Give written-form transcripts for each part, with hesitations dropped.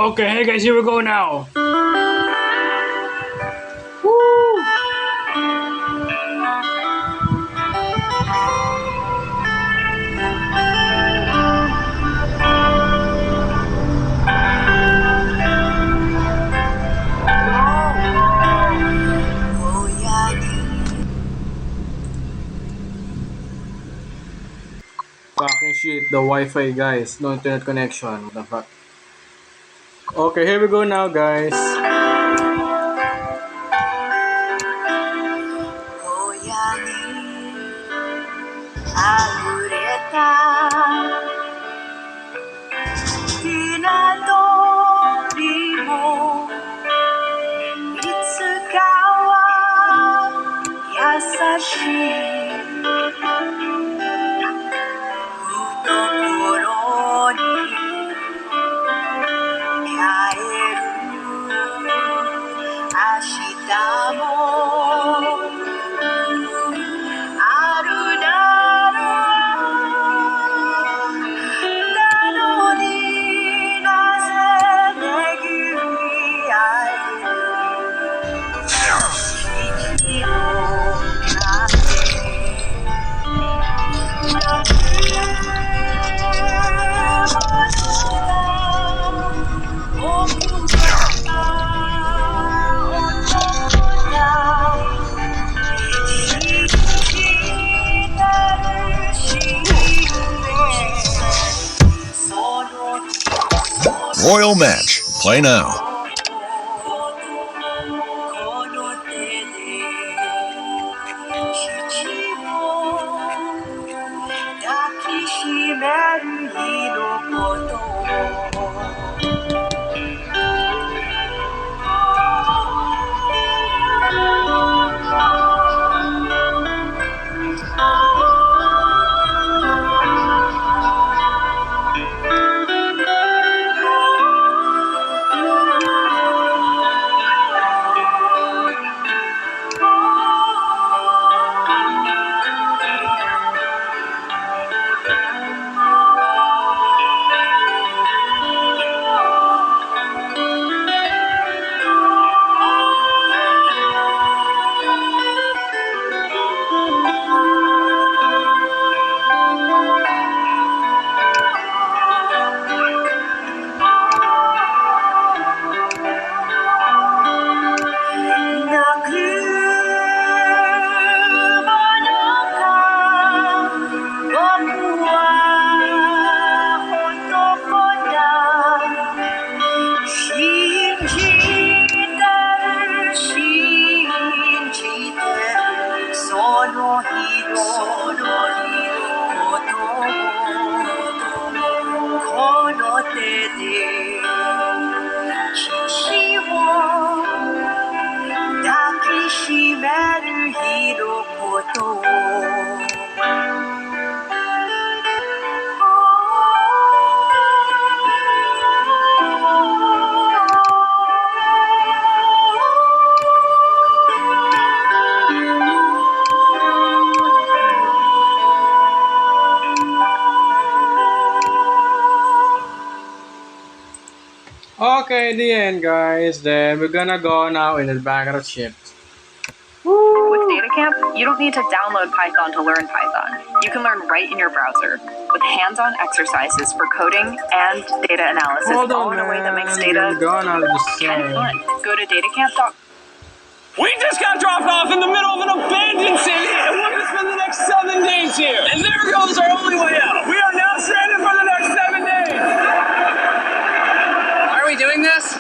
Okay, hey guys, here we go now. Fucking shit, the Wi-Fi guys, no internet connection. What the fuck? Okay, here we go now, guys. Royal Match. Play now. Okay, the end, guys. Then we're gonna go now in the background shift. With DataCamp, you don't need to download Python to learn Python. You can learn right in your browser with hands-on exercises for coding and data analysis, all in a way that makes data kind of fun. Go to datacamp.com. We just got dropped off in the middle of an abandoned city, and we're gonna spend the next 7 days here. And there goes our only way out. We are now stranded for the next 7 days. Why are we doing this?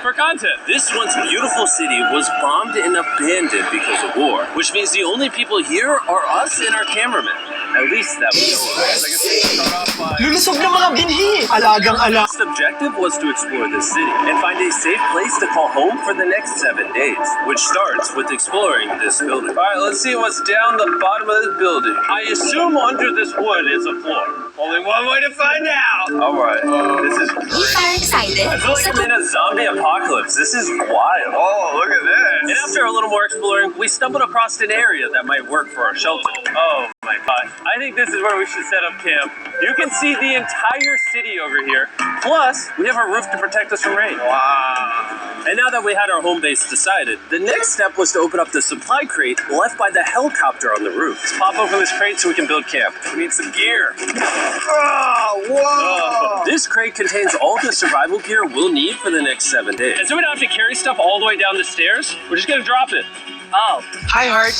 For content. This once beautiful city was bombed and abandoned because of war, which means the only people here are us and our cameraman. At least that we know of. I guess we can start off by... Lulusog na mga binhi! Alagang-ala! First objective was to explore the city and find a safe place to call home for the next 7 days, which starts with exploring this building. Alright, let's see what's down the bottom of this building. I assume under this wood is a floor. Only one way to find out! Alright, this is great. Excited. I feel like I'm in a zombie apocalypse. This is wild. Oh, look at this. And after a little more exploring, we stumbled across an area that might work for our shelter. Oh my gosh. I think this is where we should set up camp. You can see the entire city over here. Plus, we have a roof to protect us from rain. Wow. And now that we had our home base decided, the next step was to open up the supply crate left by the helicopter on the roof. Let's pop open this crate so we can build camp. We need some gear. Oh, whoa! This crate contains all the survival gear we'll need for the next 7 days. And so we don't have to carry stuff all the way down the stairs. We're just gonna drop it. Oh. Hi, Heart.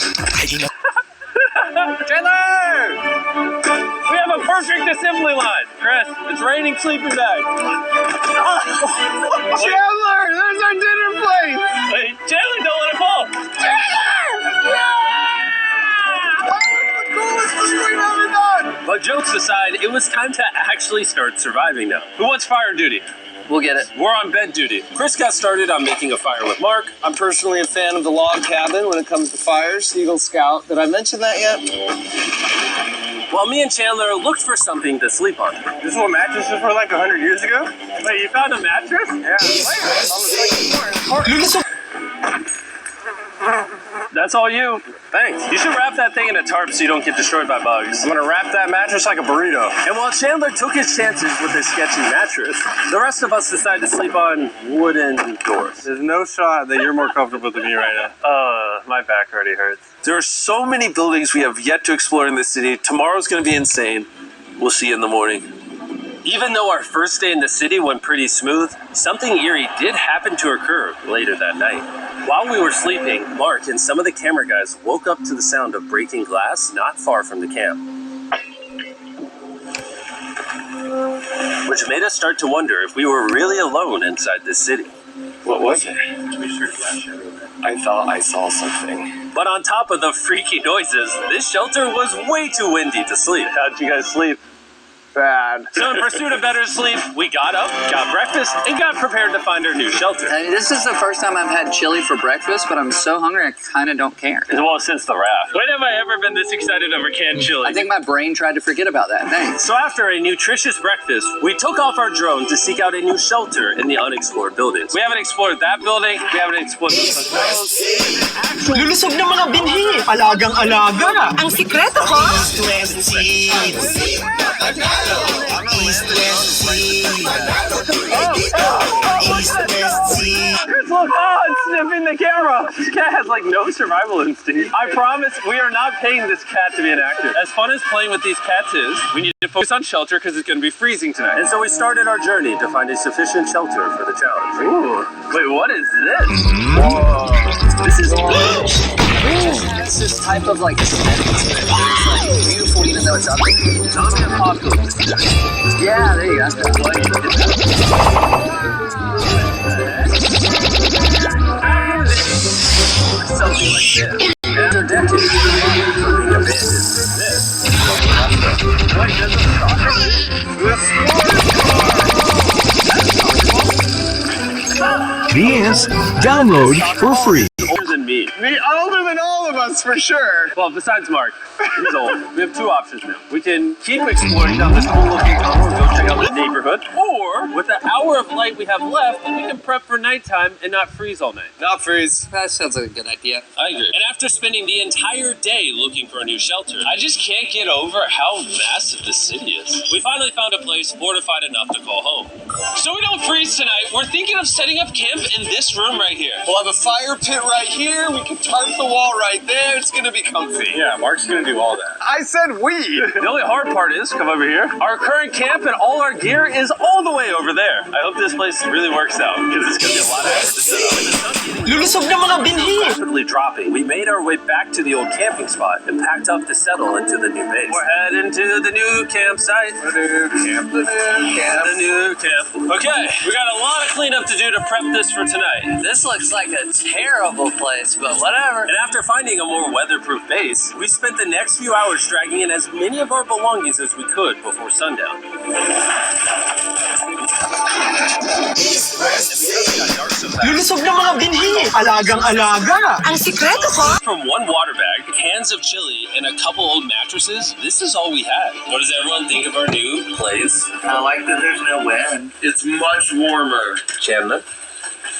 Chandler! We have a perfect assembly line. Chris, it's raining sleeping bags. Chandler, there's our dinner plate. Wait, Chandler, don't let it fall. But jokes aside, it was time to actually start surviving now. Who wants fire duty? We'll get it. We're on bed duty. Chris got started on making a fire with Mark. I'm personally a fan of the log cabin when it comes to fires. Eagle Scout. Did I mention that yet? While me and Chandler looked for something to sleep on. This is what mattresses were like 100 years ago? Wait, you found a mattress? Yeah. That's all you. Thanks. You should wrap that thing in a tarp so you don't get destroyed by bugs. I'm gonna wrap that mattress like a burrito. And while Chandler took his chances with his sketchy mattress, the rest of us decided to sleep on wooden doors. There's no shot that you're more comfortable than me right now. My back already hurts. There are so many buildings we have yet to explore in this city. Tomorrow's gonna be insane. We'll see you in the morning. Even though our first day in the city went pretty smooth, something eerie did happen to occur later that night. While we were sleeping, Mark and some of the camera guys woke up to the sound of breaking glass not far from the camp. Which made us start to wonder if we were really alone inside this city. What was it? I thought I saw something. But on top of the freaky noises, this shelter was way too windy to sleep. How'd you guys sleep? Bad. So in pursuit of better sleep, we got up, got breakfast, and got prepared to find our new shelter. This is the first time I've had chili for breakfast, but I'm so hungry I kind of don't care. Well, since the raft. When have I ever been this excited over canned chili? I think my brain tried to forget about that. Thanks. So after a nutritious breakfast, we took off our drone to seek out a new shelter in the unexplored buildings. We haven't explored that building, we haven't explored the hotels. Lulusog ng mga binhi. Alagang-alaga. Ang sikreto ko? It's sniffing the camera. This cat has like no survival instinct. I promise we are not paying this cat to be an actor. As fun as playing with these cats is, we need to focus on shelter because it's going to be freezing tonight. And so we started our journey to find a sufficient shelter for the challenge. Ooh. Wait, what is this? Whoa. This is It's this type of like aesthetic. It's like beautiful even though it's ugly. zombie apocalypse. Yeah, there you go. Something like this. After decades of being abandoned, this. Wait, there's a DS, download for free. older than me. Me older than all of us, for sure. Well, besides Mark, he's old. We have two options now. We can keep exploring down this cool-looking tunnel and go check out the neighborhood, or with the hour of light we have left, we can prep for nighttime and not freeze all night. Not freeze. That sounds like a good idea. I agree. And after spending the entire day looking for a new shelter, I just can't get over how massive this city is. We finally found a place fortified enough to call home. So we don't freeze tonight, we're thinking of setting up camp in this room right here. We'll have a fire pit right here. We can tarp the wall right there. It's gonna be comfy. Yeah, Mark's gonna do all that. I said we. The only hard part is, come over here, our current camp and all our gear is all the way over there. I hope this place really works out, because it's gonna be a lot of extra stuff. Lulusog ng mga binhi. Rapidly dropping, we made our way back to the old camping spot and packed up to settle into the new base. We're heading to the new campsite. The new camp. Okay, we got a lot of cleanup to do to prep this for tonight. This looks like a terrible place, but whatever. And after finding a more weatherproof base, we spent the next few hours dragging in as many of our belongings as we could before sundown. Lulusog ng mga binhi. Alagang-alaga. Ang sikreto ko? From one water bag, cans of chili, and a couple old mattresses, this is all we had. What does everyone think of our new place? I like that there's no wind. It's much warmer. Chandler?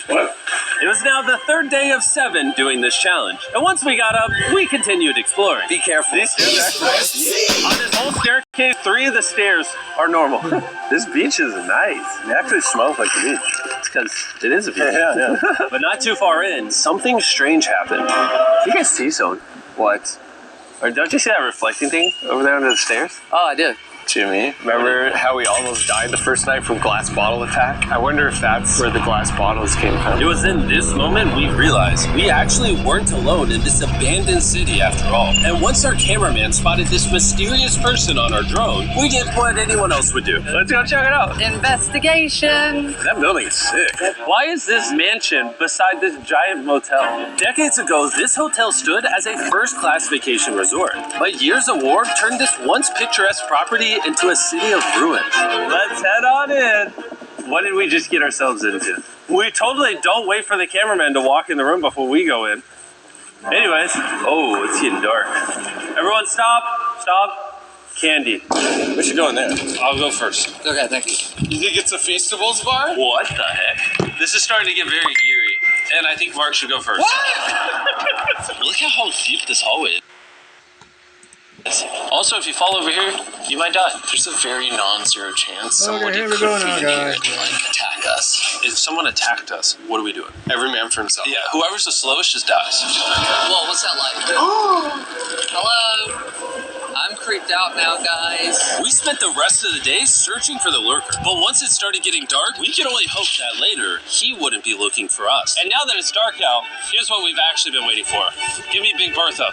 What? It was now the third day of 7 doing this challenge. And once we got up, we continued exploring. Be careful. These stairs actually, on this whole staircase, 3 of the stairs are normal. This beach is nice. It actually smells like the beach. It's because it is a beach. Yeah. But not too far in, something strange happened. You guys see something? What? Or don't you see that reflecting thing over there under the stairs? Oh, I do. Jimmy, remember how we almost died the first night from glass bottle attack? I wonder if that's where the glass bottles came from. It was in this moment we realized we actually weren't alone in this abandoned city after all. And once our cameraman spotted this mysterious person on our drone, we did what anyone else would do. Let's go check it out. Investigation. That building is sick. Why is this mansion beside this giant motel? Decades ago, this hotel stood as a first-class vacation resort. But years of war turned this once picturesque property into a city of ruins. Let's head on in. What did we just get ourselves into? We totally don't wait for the cameraman to walk in the room before we go in. Anyways, oh, it's getting dark. Everyone stop. Candy. What you doing there? I'll go first. Okay, thank you. You think it's a Feastables bar? What the heck? This is starting to get very eerie, and I think Mark should go first. What? Look at how deep this hallway is. Also, if you fall over here, you might die. There's a very non-zero chance Okay, someone here we go now, in here guys. and attack us. If someone attacked us, what are we doing? Every man for himself. Yeah, whoever's the slowest just dies. Whoa, what's that like? Oh! Hello! I'm creeped out now, guys. We spent the rest of the day searching for the lurker, but once it started getting dark, we could only hope that later he wouldn't be looking for us. And now that it's dark out, here's what we've actually been waiting for. Give me Big Bertha.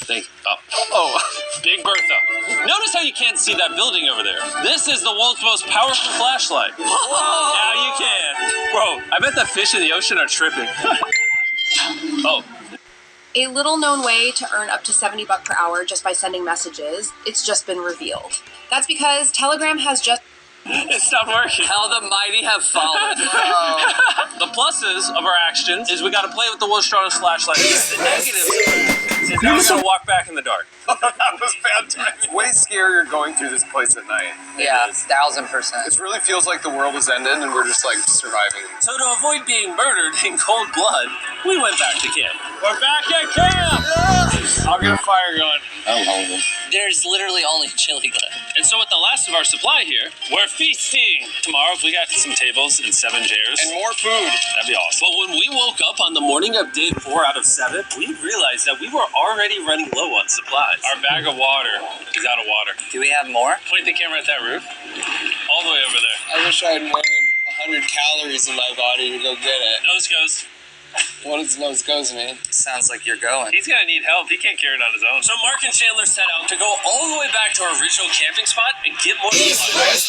Oh, Big Bertha. Notice how you can't see that building over there. This is the world's most powerful flashlight. Whoa! Now you can. Bro, I bet the fish in the ocean are tripping. Oh. A little known way to earn up to $70 per hour just by sending messages. It's just been revealed. That's because Telegram has just It stopped working. How the mighty have fallen. The pluses of our actions is we got to play with the world's strongest flashlight. The negatives is now we got to walk back in the dark. That was fantastic. It's way scarier going through this place at night. Yeah, 1000%. It really feels like the world has ended and we're just like surviving. So to avoid being murdered in cold blood, we went back to camp. We're back at camp! I'll get a fire going. I'm hungry. There's literally only chili left. And so with the last of our supply here, we're feasting. Tomorrow, if we got some tables and 7 chairs. And more food. That'd be awesome. But when we woke up on the morning of day 4 out of 7, we realized that we were already running low on supplies. Our bag of water is out of water. Do we have more? Point the camera at that roof. All the way over there. I wish I had more than 100 calories in my body to go get it. Nose goes. What does nose goes mean? Sounds like you're going. He's gonna need help. He can't carry it on his own. So Mark and Chandler set out to go all the way back to our original camping spot and get more supplies.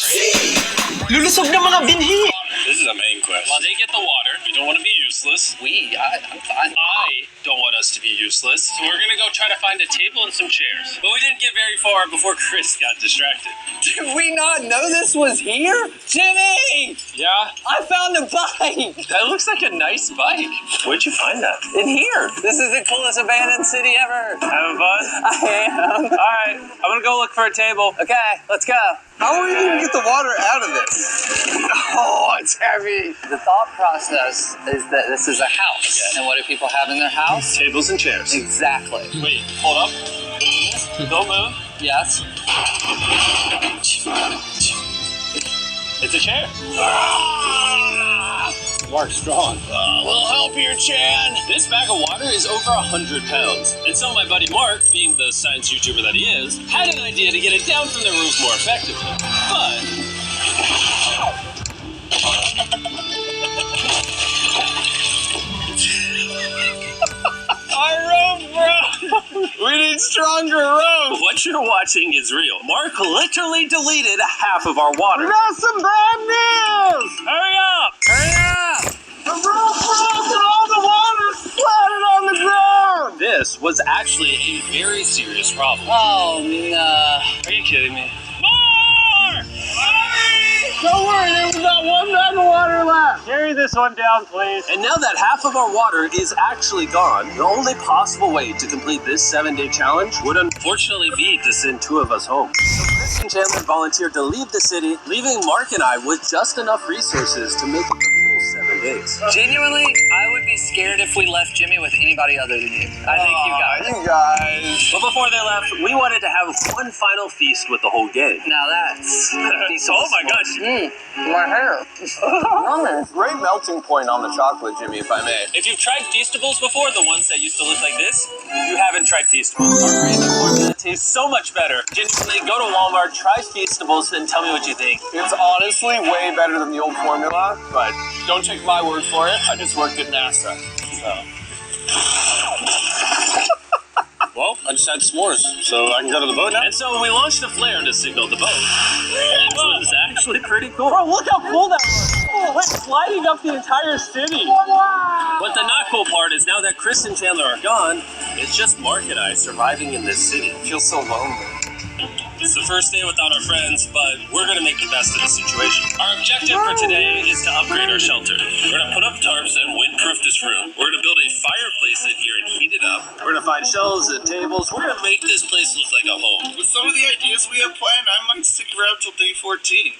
Lulusog na mga binhi! This is a main quest. While they get the water, we don't want to be useless. I'm fine. I don't want us to be useless. So we're gonna go try to find a table and some chairs. But we didn't get very far before Chris got distracted. Did we not know this was here? Jimmy! Yeah? I found a bike! That looks like a nice bike. Where'd you find that? In here! This is the coolest abandoned city ever! Having fun? I am. Alright, I'm gonna go look for a table. Okay, let's go. How are we gonna get the water out of this? Oh, it's heavy. The thought process is that this is a house. And what do people have in their house? Tables and chairs. Exactly. Wait, hold up. Don't move. Yes. It's a chair. Mark's strong. We'll help you, Chan. This bag of water is over 100 pounds. And so my buddy Mark, being the science YouTuber that he is, had an idea to get it down from the roof more effectively. But our rope broke! We need stronger rope. What you're watching is real. Mark literally deleted half of our water. That's some bad news. Hurry up! Hurry up! The rope broke and all the water splattered on the ground. This was actually a very serious problem. Oh, no. Are you kidding me? More! Don't worry, there was not one bag of water left. Carry this one down, please. And now that half of our water is actually gone, the only possible way to complete this 7-day challenge would unfortunately be to send 2 of us home. So Chris and Chandler volunteered to leave the city, leaving Mark and I with just enough resources to make it to days. Genuinely, I would be scared if we left Jimmy with anybody other than you. I think you guys. You guys. But before they left, we wanted to have one final feast with the whole gang. Now that's. Oh my gosh. My hair. Great melting point on the chocolate, Jimmy, if I may. If you've tried Feastables before, the ones that used to look like this, you haven't tried Feastables. Our brand new formula tastes so much better. Genuinely, go to Walmart, try Feastables, and tell me what you think. It's honestly way better than the old formula, but don't take my word for it. I just worked at NASA. Well, I just had s'mores, so I can go to the boat now. And so we launched a flare to signal the boat. This was actually pretty cool. Bro, look how cool that was. Oh, it's sliding up the entire city. Wow. But the not cool part is now that Chris and Chandler are gone, it's just Mark and I surviving in this city. I feel so lonely. It's the first day without our friends, but we're going to make the best of the situation. Our objective for today is to upgrade our shelter. We're going to put up tarps and windproof this room. We're going to build a fireplace in here and heat it up. We're going to find shelves and tables. We're going to make this place look like a home. With some of the ideas we have planned, I might stick around till day 14.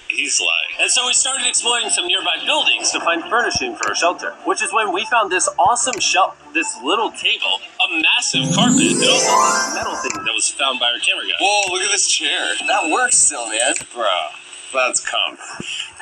He's lying. And so we started exploring some nearby buildings to find furnishing for our shelter, which is when we found this awesome shelf, this little table, a massive carpet, and also this metal thing that was found by our camera guy. Whoa, look at this chair. That works still, man. Bro, that's comp.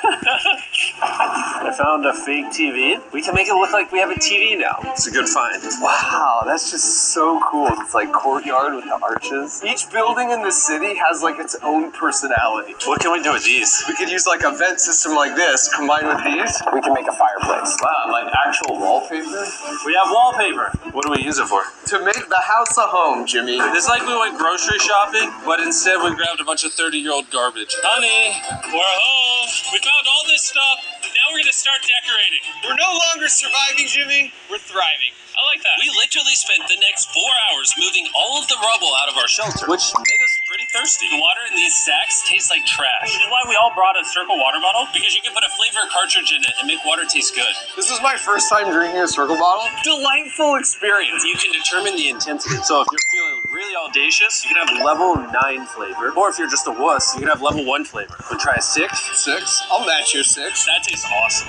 I found a fake TV. We can make it look like we have a TV now. It's a good find. Wow, that's just so cool. It's like courtyard with the arches. Each building in the city has like its own personality. What can we do with these? We could use like a vent system like this, combined with these. We can make a fireplace. Wow, like actual wallpaper? We have wallpaper. What do we use it for? To make the house a home, Jimmy. It's like we went grocery shopping, but instead we grabbed a bunch of 30-year-old garbage. Honey, we're home. We found all this stuff. Now we're gonna start decorating. We're no longer surviving, Jimmy. We're thriving. I like that. We literally spent the next 4 hours moving all of the rubble out of our shelter, which made us pretty thirsty. The water in these sacks tastes like trash. Which is why we all brought a Circle water bottle, because you can put a flavor cartridge in it and make water taste good. This is my first time drinking a Circle bottle. Delightful experience. You can determine the intensity. So if you're feeling really audacious, you can have level 9 flavor. Or if you're just a wuss, you can have level 1 flavor. We'll try a 6. 6? I'll match your 6. That tastes awesome.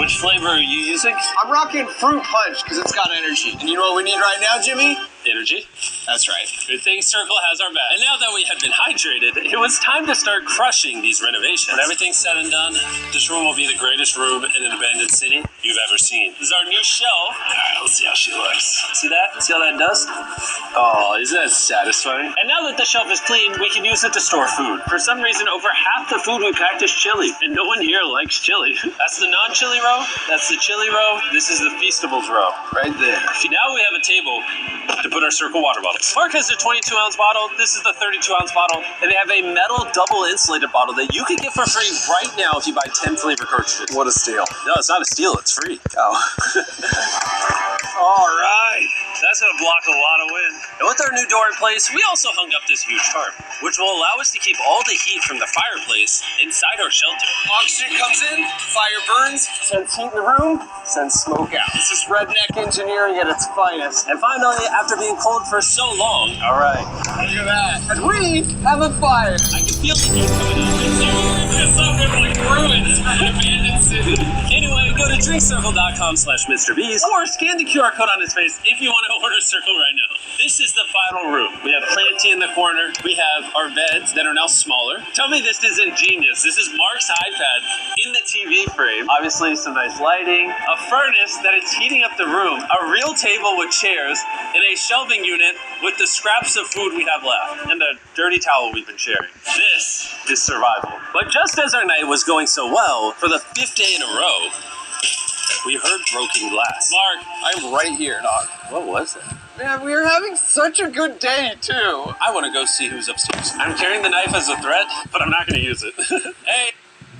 Which flavor are you using? I'm rocking Fruit Punch because it's got energy. And you know what we need right now, Jimmy? Energy. That's right. Good thing Circle has our back. And now that we have been hydrated, it was time to start crushing these renovations. When everything's said and done, this room will be the greatest room in an abandoned city you've ever seen. This is our new shelf. Alright, let's see how she looks. See that? See all that dust? Oh, isn't that satisfying? And now that the shelf is clean, we can use it to store food. For some reason, over half the food we packed is chili, and no one here likes chili. That's the non-chili row. That's the chili row. This is the Feastables row. Right there. Now we have a table to put our Circle water bottles. Mark has a 22-ounce bottle. This is the 32-ounce bottle. And they have a metal double insulated bottle that you can get for free right now if you buy 10 flavor cartridges. What a steal. No, it's not a steal. It's free. Oh. All right. That's going to block a lot of wind. And with our new door in place, we also hung up this huge tarp, which will allow us to keep all the heat from the fireplace inside our shelter. Oxygen comes in, fire burns, sends heat in the room, sends smoke out. This is redneck engineering at its finest. And finally, after being cold for so long, all right. Look at that. And we have a fire. I can feel the heat coming up. It's up with like ruins in an abandoned city. Anyway, go to drinkcircle.com/MrBeast or scan the QR code on his face if you want to order Circle right now. This is the final room. We have Planty in the corner. We have our beds that are now smaller. Tell me this isn't genius. This is Mark's iPad in the TV frame. Obviously some nice lighting, a furnace that is heating up the room, a real table with chairs, and a shelving unit with the scraps of food we have left, and the dirty towel we've been sharing. This is survival. But just as our night was going so well, for the 5th day in a row, we heard broken glass. Mark, I'm right here, Doc. what was it? Man, we were having such a good day, too. I want to go see who's upstairs. I'm carrying the knife as a threat, but I'm not going to use it. Hey!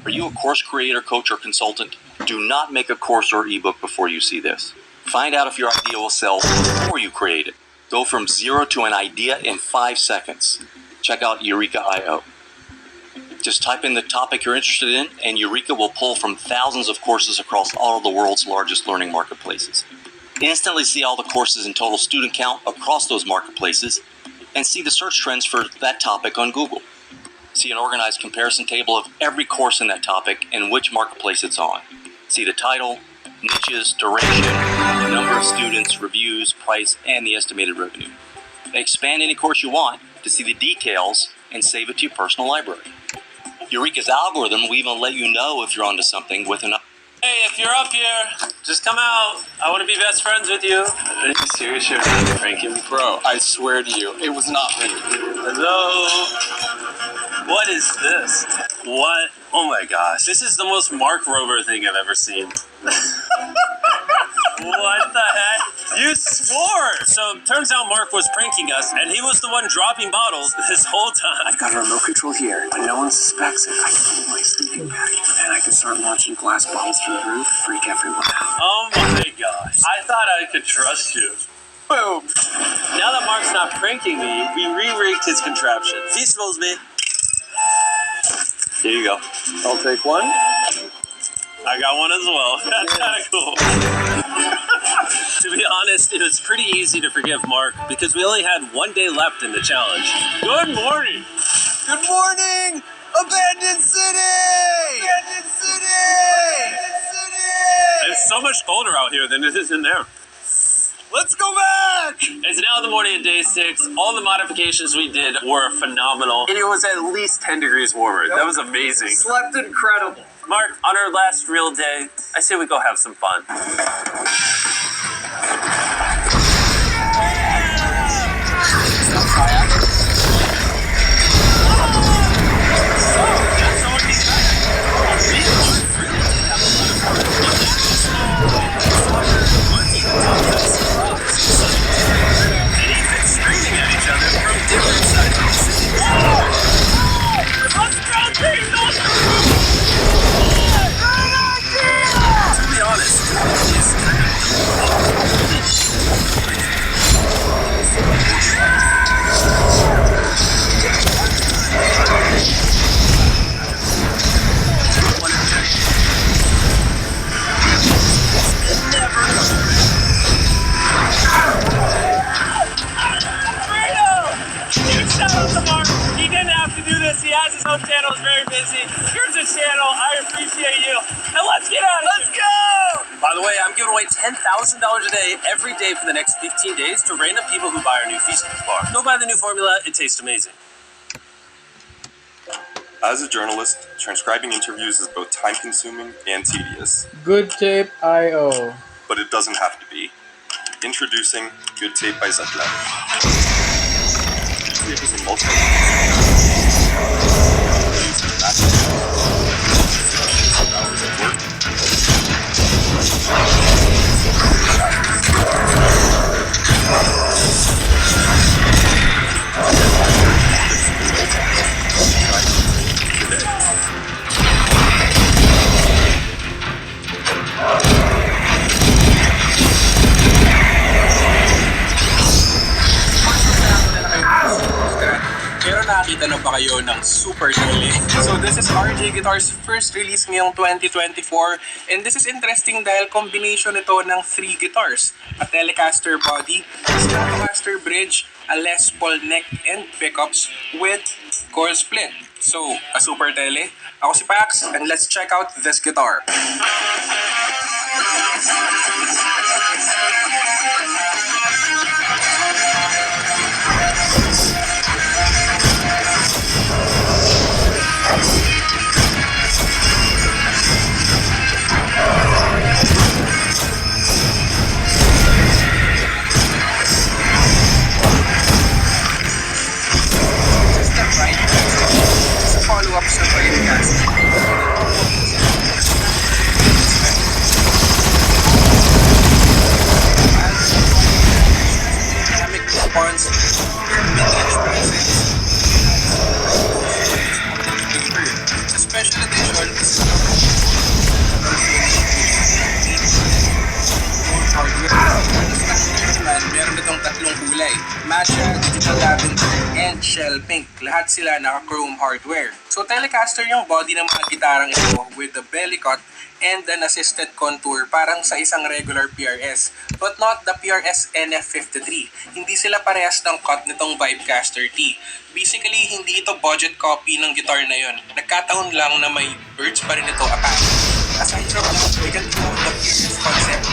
Are you a course creator, coach, or consultant? Do not make a course or ebook before you see this. Find out if your idea will sell before you create it. Go from zero to an idea in 5 seconds. Check out Eureka.io. Just type in the topic you're interested in, and Eureka will pull from thousands of courses across all of the world's largest learning marketplaces. Instantly see all the courses and total student count across those marketplaces, and see the search trends for that topic on Google. See an organized comparison table of every course in that topic and which marketplace it's on. See the title, niches, duration, number of students, reviews, price, and the estimated revenue. Expand any course you want to see the details and save it to your personal library. Eureka's algorithm will even let you know if you're onto something with an... Hey, if you're up here, just come out. I want to be best friends with you. Are you serious? You're pranking me? Bro, I swear to you, it was not me. Hello? What is this? What? Oh my gosh. This is the most Mark Rober thing I've ever seen. What the heck? You swore! So, turns out Mark was pranking us, and he was the one dropping bottles this whole time. I've got a remote control here, but no one suspects it. I can pull my sleeping bag, and I can start launching glass bottles from the roof, freak everyone out. Oh my gosh. I thought I could trust you. Boom! Now that Mark's not pranking me, we re-rigged his contraption. He smells me. Here you go. I'll take one. I got one as well. That's kind of cool. To be honest, it was pretty easy to forgive Mark because we only had 1 day left in the challenge. Good morning! Good morning! Abandoned City! Abandoned City! Abandoned City! It's so much colder out here than it is in there. Let's go back! It's now the morning of day 6. All the modifications we did were phenomenal. And it was at least 10 degrees warmer. That was amazing. Slept incredible. Mark, on our last real day, I say we go have some fun. He has his own channel, is very busy. Here's his channel. I appreciate you. And let's get out of here. Let's go! By the way, I'm giving away $10,000 a day every day for the next 15 days to random people who buy our new Feasties bar. Go buy the new formula. It tastes amazing. As a journalist, transcribing interviews is both time-consuming and tedious. Good Tape IO. But it doesn't have to be. Introducing Good Tape by Zetland. Good Tape is a hours of work. Pero nakakita na ba kayo ng Super Tele? So this is RJ Guitar's first release ngayong 2024 and this is interesting dahil combination ito ng 3 guitars. A Telecaster body, a Stratocaster bridge, a Les Paul neck and pickups with coil split. So, a Super Tele. Ako si Pax and let's check out this guitar. Follow-up sa Telecaster. Dynamic response, vintage presence. Sa special edition, meron itong 3 kulay. Matcha, Digital Lavender, and Shell Pink. Lahat sila naka-chrome hardware. So Telecaster yung body ng mga gitarang ito with the belly cut and an assisted contour parang sa isang regular PRS. But not the PRS NF53. Hindi sila parehas ng cut nitong Vibecaster T. Basically, hindi ito budget copy ng guitar na yon. Nagkataon lang na may birds pa rin ito attached. aside from that, we can do the business concept.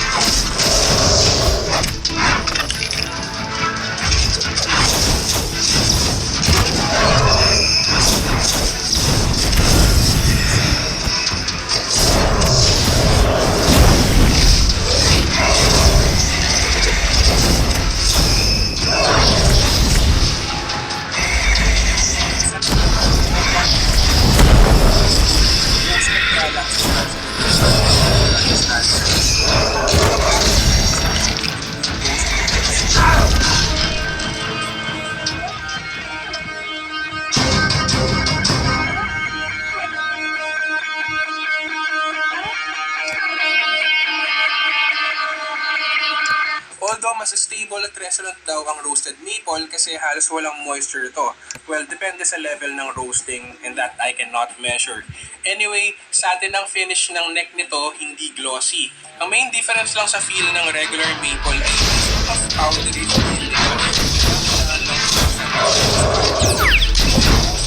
Although mas stable at resonant daw ang roasted maple kasi halos walang moisture ito. Well, depende sa level ng roasting and that I cannot measure. Anyway, sa atin ang finish ng neck nito hindi glossy. Ang main difference lang sa feel ng regular maple ay sort of powdery feel nito.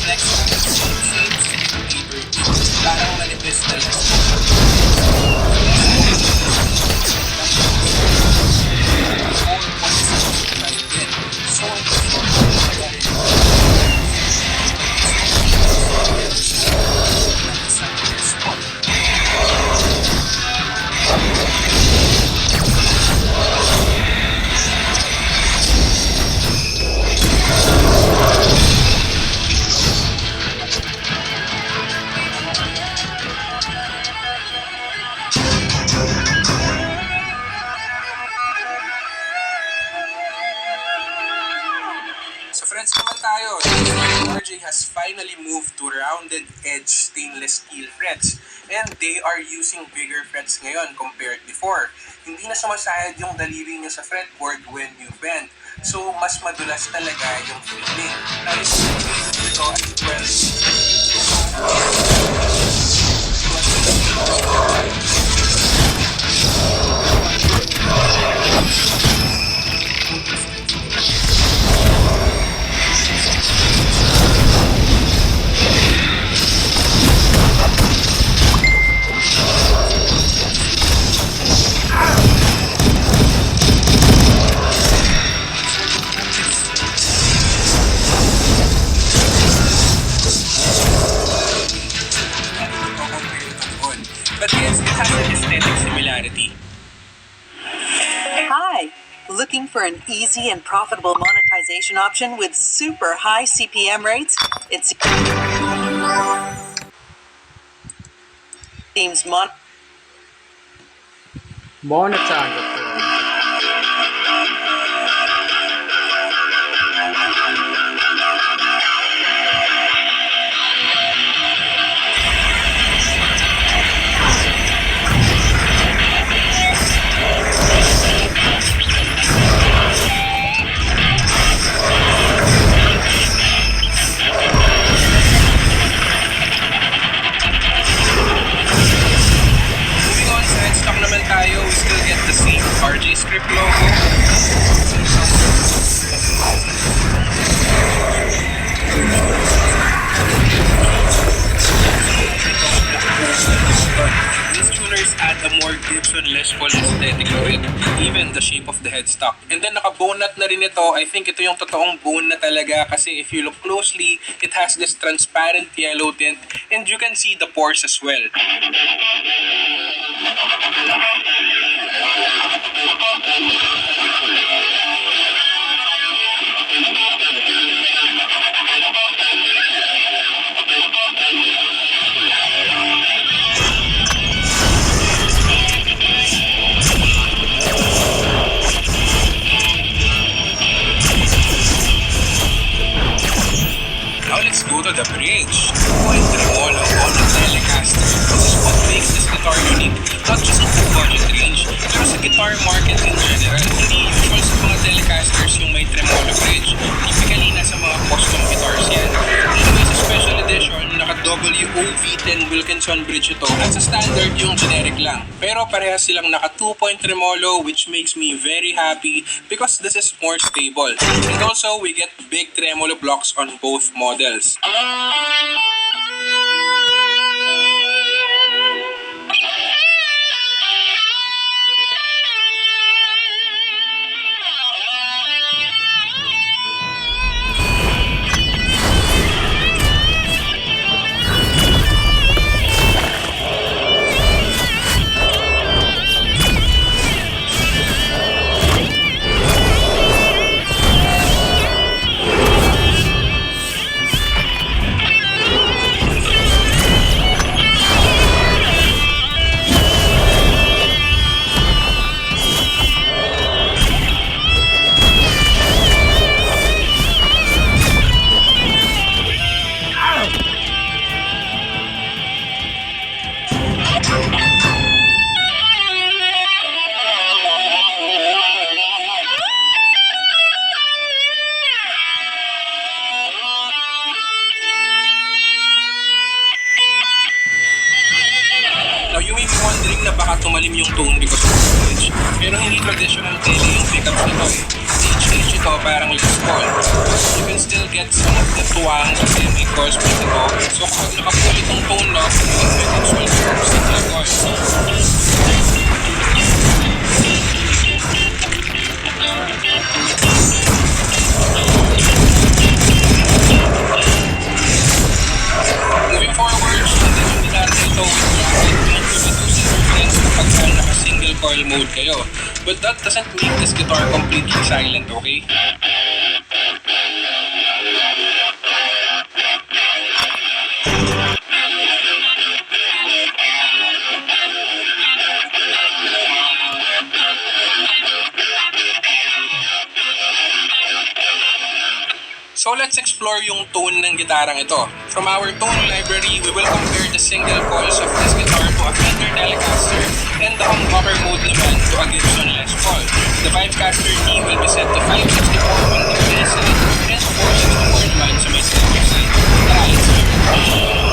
Next, parang manipis na lang. Friends naman tayo, RJ has finally moved to rounded edge stainless steel frets and they are using bigger frets ngayon compared before. Hindi na sumasayad yung daliri niya sa fretboard when you bend. So, mas madulas talaga yung feeling. Now, yung ito as well. But yes, it has an aesthetic similarity. Hi! Looking for an easy and profitable monetization option with super high CPM rates? It seems Monetize. Tayo, we still get the same RJ script logo. These tuners add a more Gibson Les Paul aesthetic to it, even the shape of the headstock. And then naka-bone nut na rin ito. I think ito yung totoong bone na talaga kasi if you look closely, it has this transparent yellow tint and you can see the pores as well. Now let's go to the bridge. Point tremolo on the Telecaster. This is what makes this guitar unique, not just in the budget range, pero sa guitar market in general. Hindi usual sa mga Telecasters yung may tremolo bridge. Typically, nasa mga custom guitars yan. Anyway, sa special edition, naka-WOV10 Wilkinson bridge ito. At sa standard, yung generic lang. Pero parehas silang naka 2-point tremolo, which makes me very happy because this is more stable. And also, we get big tremolo blocks on both models. you may be wondering na baka tumalim yung tone because of voltage. Pero hindi traditional tele yung pickups nito eh. HH ito parang Les Paul. You can still get some of the tuwang kasi may course split ito. So kapag nakapull itong tone knob, yung pickups will start single coils. Moving forward, hindi natin ito with bracket to reduce interference kapag naka-single coil mode kayo. But that doesn't make this guitar completely silent, okay? So let's explore yung tone ng gitarang ito. From our tone library, we will compare the single coils of this guitar to a Fender Telecaster and the humbucker mode naman to a Gibson Les Paul. The Vibecaster D will be set to 564 on the bass side and 464 naman sa may snare side. Tara, let's hear it.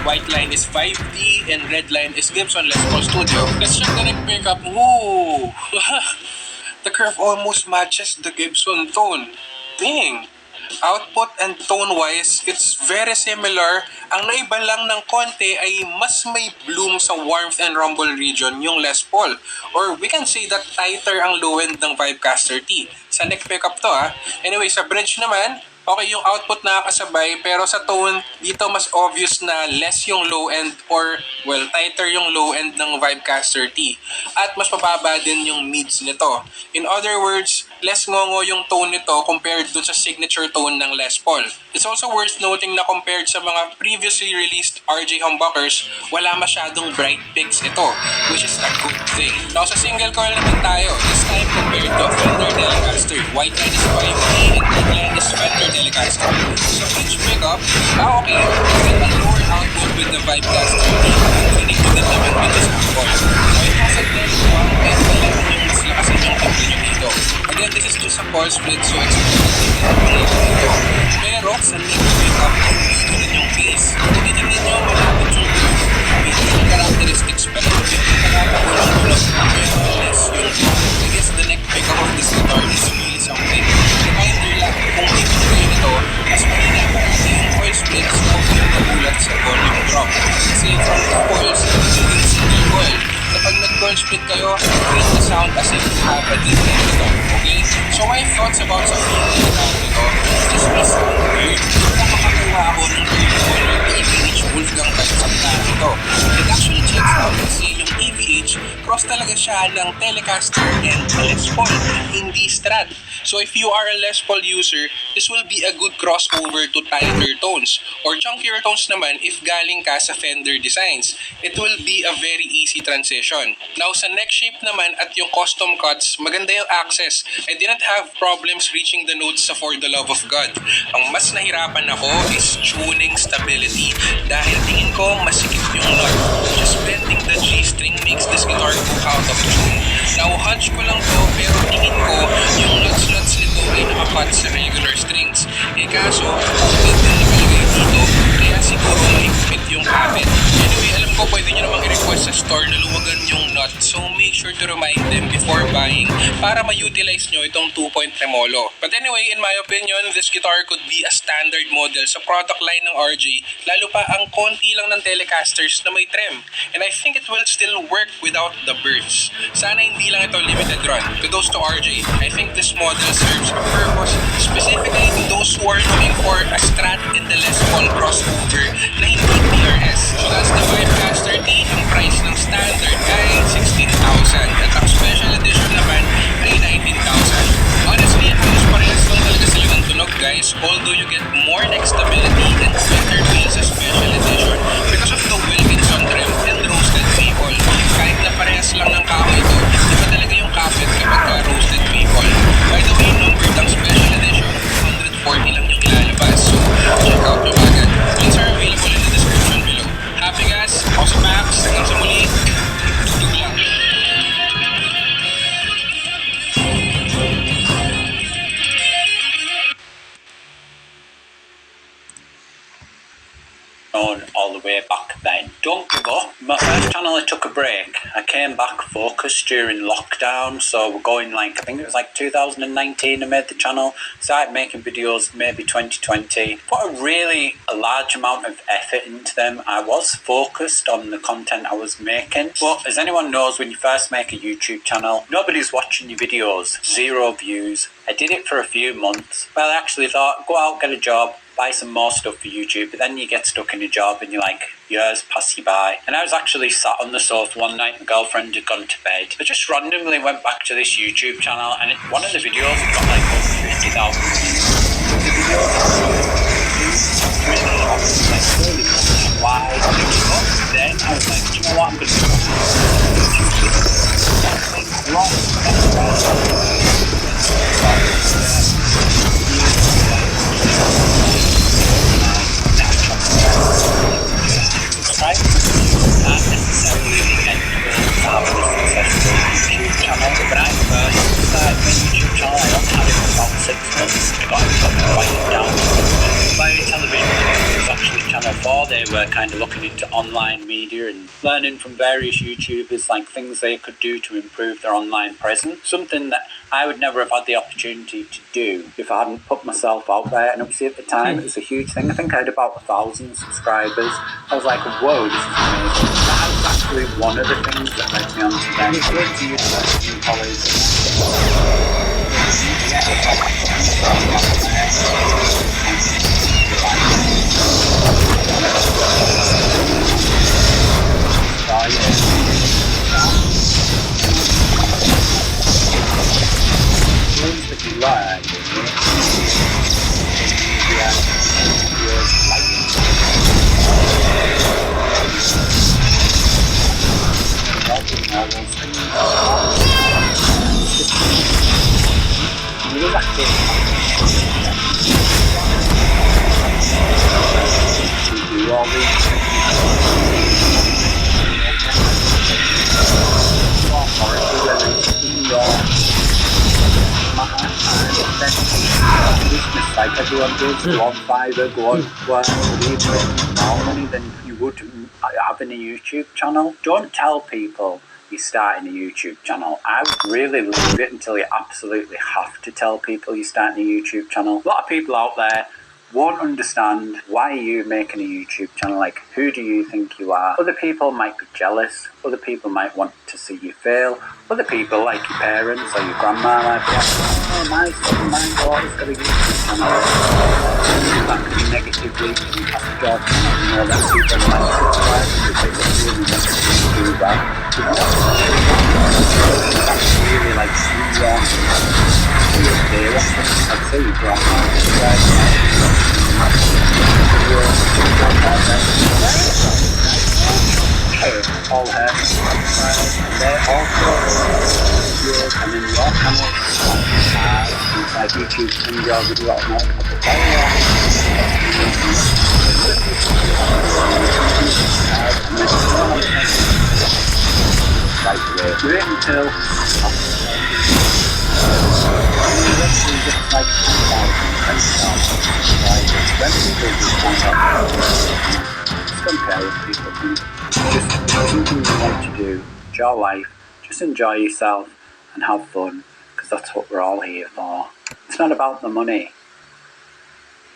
White line is 5D and red line is Gibson Les Paul Studio. Let's check the neck pickup. Whoa! The curve almost matches the Gibson tone. Dang! Output and tone-wise, it's very similar. Ang naiba lang ng konti ay mas may bloom sa warmth and rumble region yung Les Paul. Or we can say that tighter ang low end ng Vibecaster T. Sa neck pickup to Anyway, sa bridge naman, okay yung output nakakasabay pero sa tone, dito mas obvious na less yung low end or well, tighter yung low end ng Vibecaster T. At mas mababa din yung mids nito. In other words, less ngongo yung tone nito compared dun sa signature tone ng Les Paul. It's also worth noting na compared sa mga previously released RJ humbuckers, wala masyadong bright peaks ito, which is a good thing. Now sa single coil naman tayo, this time compared to Fender Telecaster, white line is 5D and red line is Fender Telecaster. So each pickup, okay, with a lower output with the Vibecaster T, hindi ko din naman dito sa coil. Now it has a 10-1 and 11 yung mas lakasan yung temperature dito. Again, this is just a pole split, so expected dito. Pero sa neck pickup, dito din yung case. Kung titignan nyo, malapit yung curve. May different characteristics, pero hindi kalapag-ulong-ulong. Pero less yung I guess the neck pickup of this guitar is really something. Reminder lang, kung titignan nito, mas mahina parati yung coil splits o yung nagulat sa volume drop. Kasi from the coils, nagiging single coil. Kapag nag-coil split kayo, create the sound as if you have a different guitar. Okay? So my thoughts about sa feeling sound nito, this may sound weird. Nakakakuha ako ng EVH Wolfgang type sa gitara nito. It actually checks out kasi yung EVH, cross talaga siya ng Telecaster and Les Paul, hindi Strat. So if you are a Les Paul user, this will be a good crossover to tighter tones. Or chunkier tones naman if galing ka sa Fender designs. It will be a very easy transition. Now sa neck shape naman at yung custom cuts, maganda yung access. I didn't have problems reaching the notes sa For the Love of God. Ang mas nahirapan ako is tuning stability dahil tingin ko masikip yung knot. Just bending the G string makes this guitar go out of tune. Now hunch ko lang to pero tingin ko yung nuts nito ay nakapat sa regular strings. Kaso, bend din nakalagay dito kaya siguro mahigpit yung habit. Anyway, alam ko pwede nyo namang i-request sa store na luwagan yung nut, so make sure to remind them before buying trying para ma-utilize nyo itong 2-point tremolo. But anyway, in my opinion, this guitar could be a standard model sa product line ng RJ, lalo pa ang konti lang ng Telecasters na may trem. And I think it will still work without the birds. Sana hindi lang ito limited run. Kudos to RJ. I think this model serves a purpose, specifically to those who are looking for a Strat and the Les Paul crossover na hindi PRS. So that's the Vibecaster T. Ang price ng standard ay 16,000 at ang special edition naman ay 19,000. Honestly, halos parehas lang talaga sila ng tunog, guys, although you get more neck stability and better feel sa special edition because of the Wilkinson trim and roasted maple. Kahit na parehas lang ng kahoy ito, iba talaga yung kapit kapag roasted maple. By the way, numbered ang special edition, 140 lang yung ilalabas, so check out nyo agad. Links are available in the description below. Happy guys, ako si Max, hanggang sa muli, tutug lang. All the way back then. Don't give up. My first channel, I took a break. I came back focused during lockdown, so we're going like, I think it was like 2019 I made the channel, started making videos maybe 2020, put a large amount of effort into them. I was focused on the content I was making, but as anyone knows, when you first make a YouTube channel, nobody's watching your videos, 0 views. I did it for a few months. Well, I actually thought, go out, get a job, buy some more stuff for YouTube, but then you get stuck in a job and you're like, years pass you by. And I was actually sat on the sofa one night, my girlfriend had gone to bed. I just randomly went back to this YouTube channel and one of the videos got like over 50,000 views. The video really awesome, like really good. Why? Then I was like, do you know what, I'm going to subscribe to YouTube, not necessarily the end goal to have a successful YouTube channel. When I first started my YouTube channel, I don't have it for about 6 months. I got to write it down. My television was actually Channel 4. They were kind of looking into online media and learning from various YouTubers, like things they could do to improve their online presence. Something that I would never have had the opportunity to do if I hadn't put myself out there. And obviously at the time it was a huge thing. I think I had about 1,000 subscribers. I was like, whoa, this is amazing. That was actually one of the things that led me on to then go to university and college. Things that you learn, like everyone does, go on Fiverr, go on work, more money than you would having a YouTube channel. Don't tell people you're starting a YouTube channel. I would really leave it until you absolutely have to tell people you're starting a YouTube channel. A lot of people out there won't understand why are you making a YouTube channel, like who do you think you are? Other people might be jealous, other people might want to see you fail, other people like your parents or your grandma might be like, oh my son, my daughter's got a YouTube channel. That could be negatively impact your channel, you know, that people might subscribe because they really want to do that. That's really like see your I'd say your grandma subscribe. All her they're also yours and then your channel things like YouTube and your video out now wait until like don't care what people think. Just something you want to do. It's your life. Just enjoy yourself and have fun, because that's what we're all here for. It's not about the money.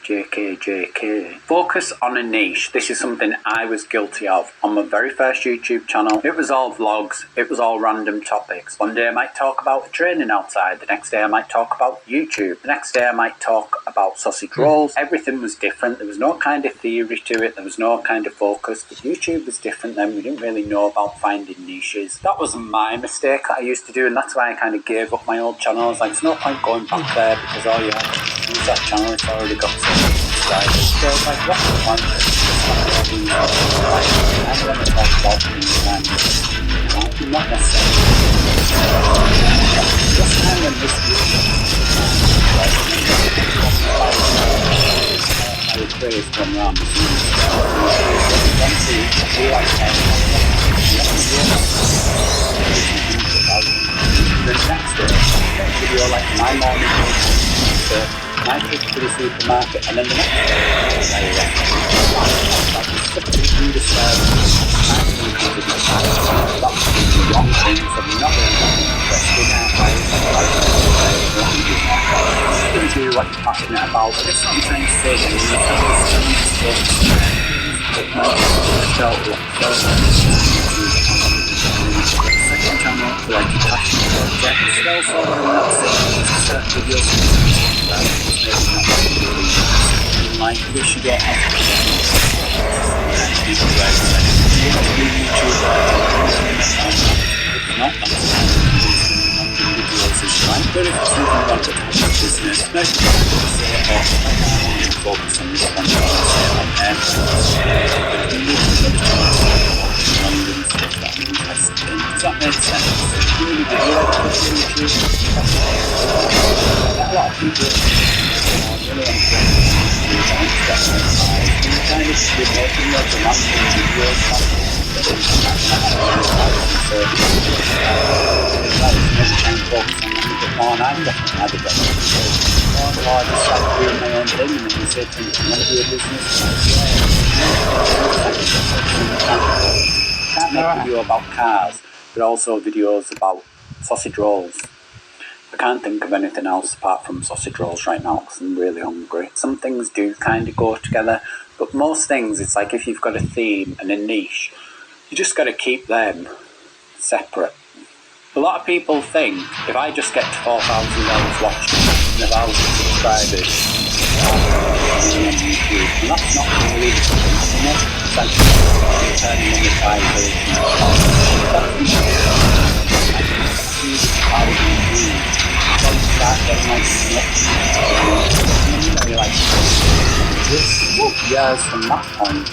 JK. Focus on a niche. This is something I was guilty of on my very first YouTube channel. It was all vlogs. It was all random topics. One day I might talk about training outside. The next day I might talk about YouTube. The next day I might talk about sausage rolls. Everything was different. There was no kind of theory to it. There was no kind of focus. But YouTube was different then. We didn't really know about finding niches. That was my mistake that I used to do, and that's why I kind of gave up my old channel. I was like, there's no point going back there because all you have to use that channel. It's already got some subscribers. So I was like, what's the point? I'm going to talk about things and not necessarily just kind of this I would praise from around the the next video like my morning my trip to the supermarket, and then the next day wrong things I'm not really interested in. Just going to do what you're passionate about. I guess what I'm trying to say is second channel for like your passion projects. Also, I'm not saying certain videos like this you get but if it's something like a business, maybe focus on this one. Does that make sense? Really good. A lot of people kind of making like the last videos and I'm definitely had a better I just started doing my own thing, and then you say to me, you want to do a business? I can't make a video about cars, but also videos about sausage rolls. I can't think of anything else apart from sausage rolls right now because I'm really hungry. Some things do kind of go together, but most things, it's like if you've got a theme and a niche, you just got to keep them separate. A lot of people think if I just get to 4,000 watched and 1,000 subscribers on YouTube, and that's not really the case, you know? It's like turning monetization. Start getting like years from that point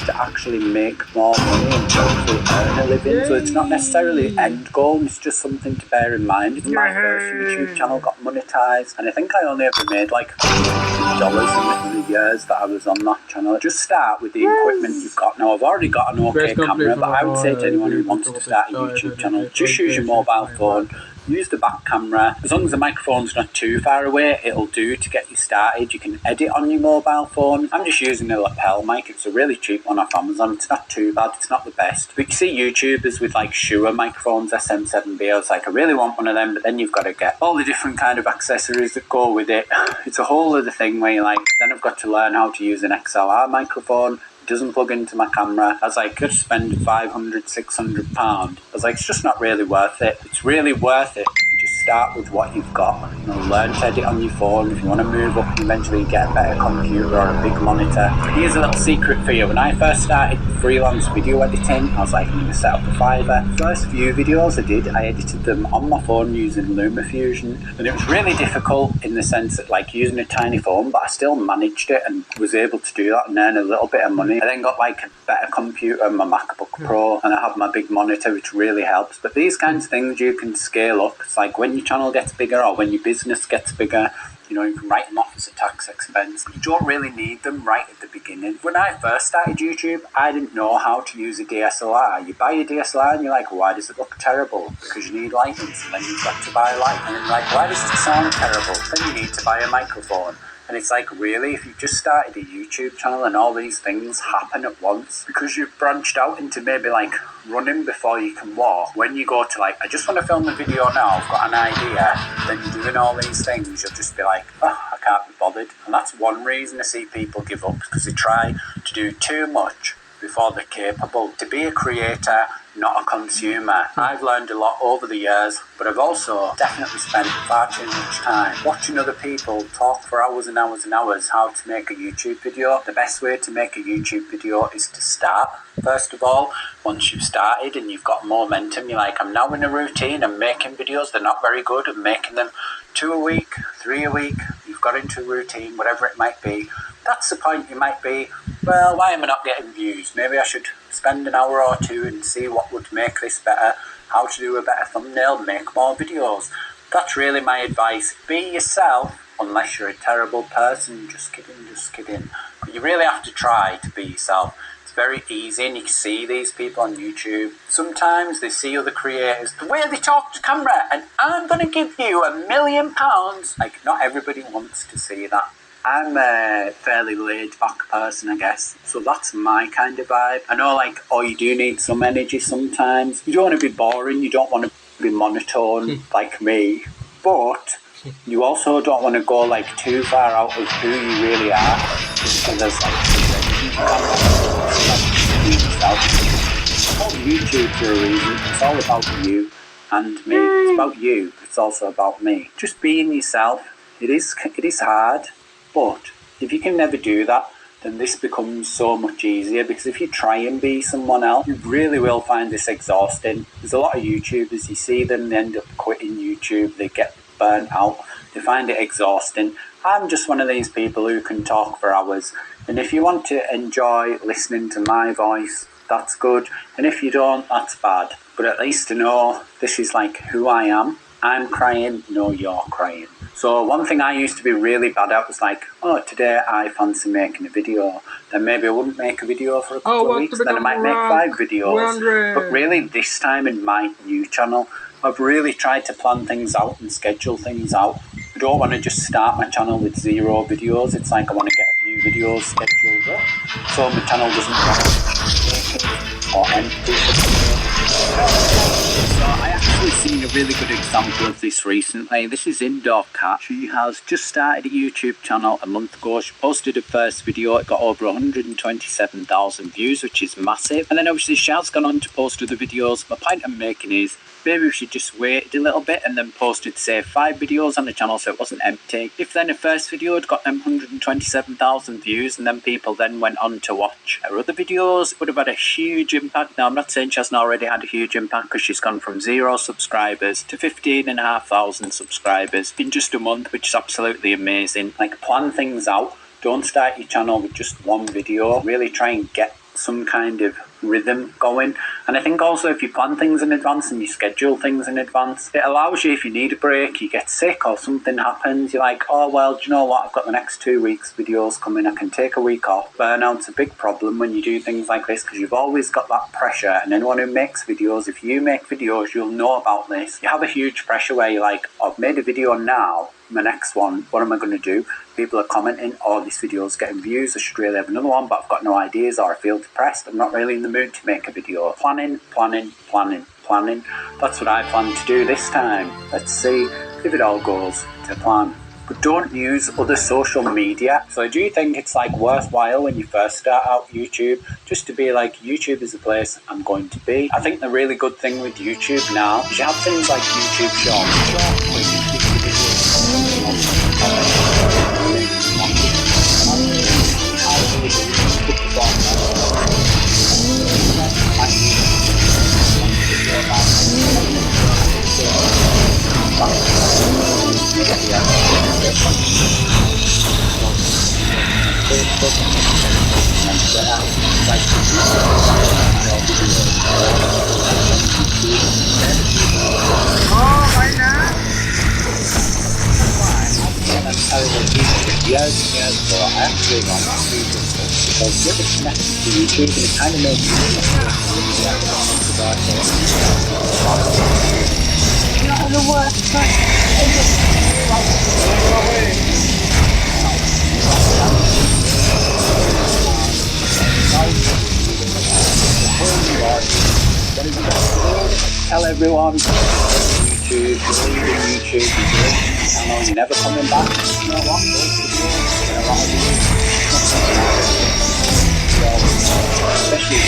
to actually make more money and to actually earn a living. So it's not necessarily an end goal, it's just something to bear in mind. My first YouTube channel got monetized, and I think I only ever made like $100 in the years that I was on that channel. Just start with the equipment you've got. Now I've already got an okay camera, but I would say to anyone who wants to start a YouTube channel, just use your mobile phone. Use the back camera. As long as the microphone's not too far away, it'll do to get you started. You can edit on your mobile phone. I'm just using a lapel mic. It's a really cheap one off Amazon. It's not too bad. It's not the best. But you see YouTubers with like Shure microphones, SM7B. I was like, I really want one of them, but then you've got to get all the different kind of accessories that go with it. It's a whole other thing where you're like, then I've got to learn how to use an XLR microphone. Doesn't plug into my camera. I was like, could spend £500-600. I was like, it's just not really worth it. It's really worth it if you just start with what you've got. You know, learn to edit on your phone. If you want to move up and eventually get a better computer or a big monitor. Here's a little secret for you. When I first started freelance video editing, I was like, I'm going to set up a Fiverr. First few videos I did, I edited them on my phone using LumaFusion, and it was really difficult in the sense that like using a tiny phone, but I still managed it and was able to do that and earn a little bit of money. I then got like a better computer, my MacBook Pro, and I have my big monitor, which really helps. But these kinds of things you can scale up. It's like when your channel gets bigger or when your business gets bigger, you know, you can write them off as a tax expense. You don't really need them right at the beginning. When I first started YouTube, I didn't know how to use a DSLR. You buy a DSLR and you're like, why does it look terrible? Because you need lighting, so then you've got to buy light. And you're like, why does it sound terrible? Then you need to buy a microphone. And it's like, really, if you've just started a YouTube channel and all these things happen at once, because you've branched out into maybe like running before you can walk, when you go to like, I just want to film a video now, I've got an idea, then you're doing all these things, you'll just be like, oh, I can't be bothered. And that's one reason I see people give up, because they try to do too much before they're capable. To be a creator, not a consumer. I've learned a lot over the years, but I've also definitely spent far too much time watching other people talk for hours and hours and hours how to make a YouTube video. The best way to make a YouTube video is to start. First of all, once you've started and you've got momentum, you're like, I'm now in a routine, I'm making videos, they're not very good, I'm making them 2 a week, 3 a week, you've got into a routine, whatever it might be. That's the point. You might be, well, why am I not getting views? Maybe I should spend an hour or two and see what would make this better, how to do a better thumbnail, make more videos. That's really my advice. Be yourself, unless you're a terrible person. Just kidding, just kidding. But you really have to try to be yourself. It's very easy, and you can see these people on YouTube. Sometimes they see other creators, the way they talk to camera, and I'm going to give you £1 million. Like, not everybody wants to see that. I'm a fairly laid-back person, I guess, so that's my kind of vibe. I know, like, oh, you do need some energy sometimes. You don't want to be boring, you don't want to be monotone like me, but you also don't want to go, like, too far out of who you really are. And there's, like, it's called YouTube for a reason. It's all about you and me. It's about you, it's also about me. Just being yourself. It is hard. But if you can never do that, then this becomes so much easier, because if you try and be someone else, you really will find this exhausting. There's a lot of YouTubers, you see them, they end up quitting YouTube, they get burnt out, they find it exhausting. I'm just one of these people who can talk for hours, and if you want to enjoy listening to my voice, that's good, and if you don't, that's bad. But at least to know this is like who I am. I'm crying, no, you're crying. So one thing I used to be really bad at was like, oh, today I fancy making a video. Then maybe I wouldn't make a video for a couple of weeks, then I might make 5 videos. But really this time in my new channel, I've really tried to plan things out and schedule things out. I don't want to just start my channel with 0 videos. It's like I want to get a few videos scheduled up, so my channel doesn't run or empty. So I actually seen a really good example of this recently. This is Indoor Cat. She has just started a YouTube channel a month ago. She posted her first video. It got over 127,000 views, which is massive. And then obviously she has gone on to post other videos. My point I'm making is, maybe we should just wait a little bit and then posted, say, 5 videos on the channel so it wasn't empty. If then the first video had got them 127,000 views and then people then went on to watch her other videos, it would have had a huge impact. Now, I'm not saying she hasn't already had a huge impact, because she's gone from 0 subscribers to 15,500 subscribers in just a month, which is absolutely amazing. Like, plan things out. Don't start your channel with just 1 video. Really try and get some kind of rhythm going. And I think also if you plan things in advance and you schedule things in advance, it allows you, if you need a break, you get sick or something happens, you're like, oh well, do you know what, I've got the next 2 weeks videos coming, I can take a week off. Burnout's a big problem when you do things like this, because you've always got that pressure. And anyone who makes videos, if you make videos, you'll know about this. You have a huge pressure where you're like, I've made a video now, my next one, what am I going to do? People are commenting, oh, this video's getting views, I should really have another one, but I've got no ideas, or I feel depressed, I'm not really in the mood to make a video. Planning. That's what I plan to do this time. Let's see if it all goes to plan. But don't use other social media. So I do think it's like worthwhile when you first start out YouTube, just to be like, YouTube is the place I'm going to be. I think the really good thing with YouTube now is you have things like YouTube Shorts, where you keep your videos. Years ago, I actually got to see this because it was connected to YouTube, and it kind of made me Tell everyone YouTube, I know you're never coming back. You know what? Especially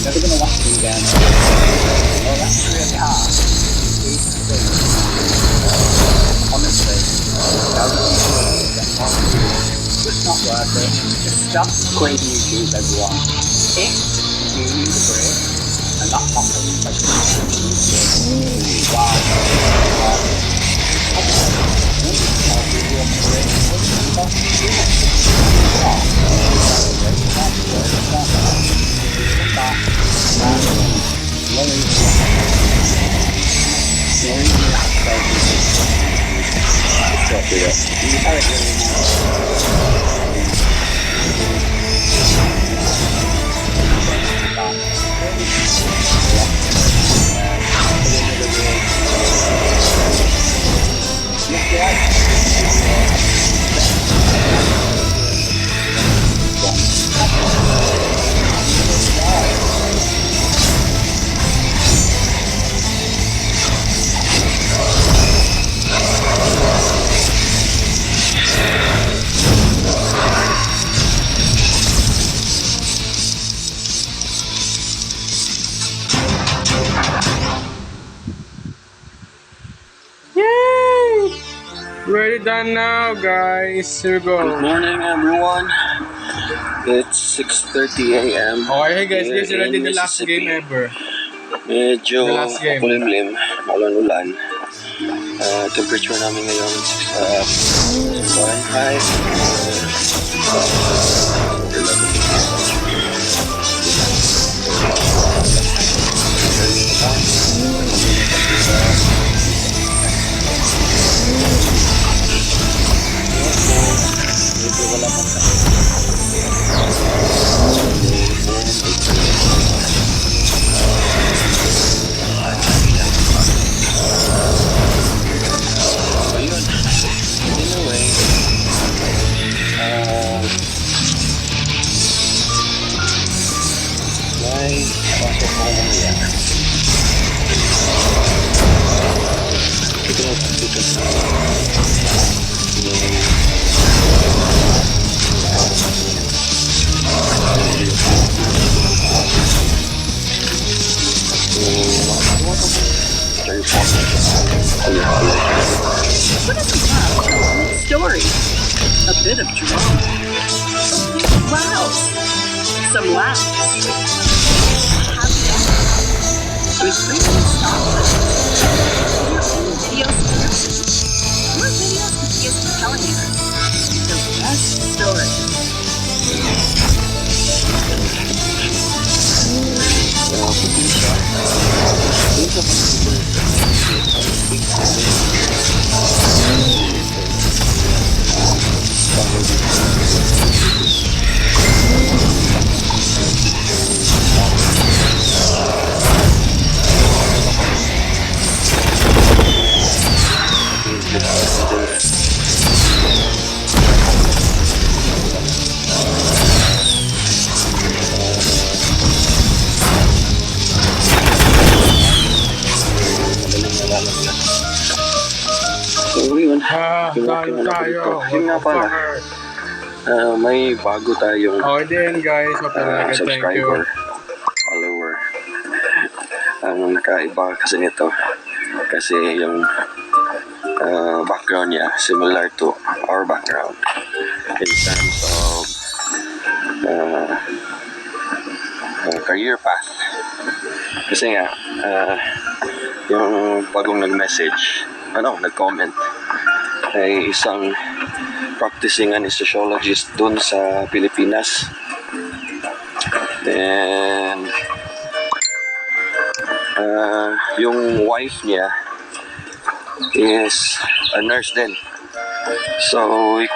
never gonna watch them again. Oh, that's really hard. Honestly, it's not worth it. Just stop quitting YouTube, everyone. If you need a break, and that happens, Ready done now, guys. Here we go. Good morning, everyone. It's 6:30 a.m. Okay, guys, here this is already in the last game ever. Medyo The last game. kulimlim, maulan-ulan. Temperature namin ngayon Fahrenheit. Story. A bit of drama. Wow. Some laughs. With frequent stop. Video subscription. More videos with videos telling you the best stories. So yun, Done tayo. Yun nga pala, may bago tayong Okay din, guys. Thank you. subscriber, follower. Ang nakaiba kasi nito, kasi yung background niya similar to our background in terms of career path. Kasi nga, yung bagong nag-message, nag-comment, ay isang practicing anesthesiologist dun sa Pilipinas. And yung wife niya is a nurse din. So we